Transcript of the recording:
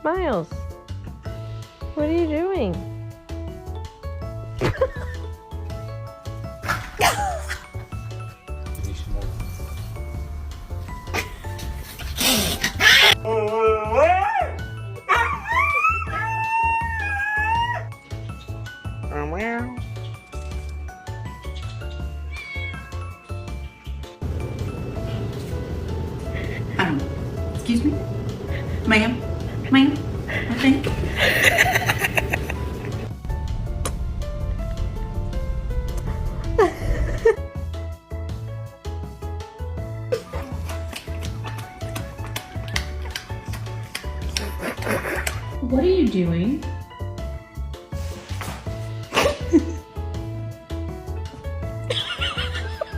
Miles, what are you doing? Excuse me? Ma'am? Ma'am? I think. What are you doing?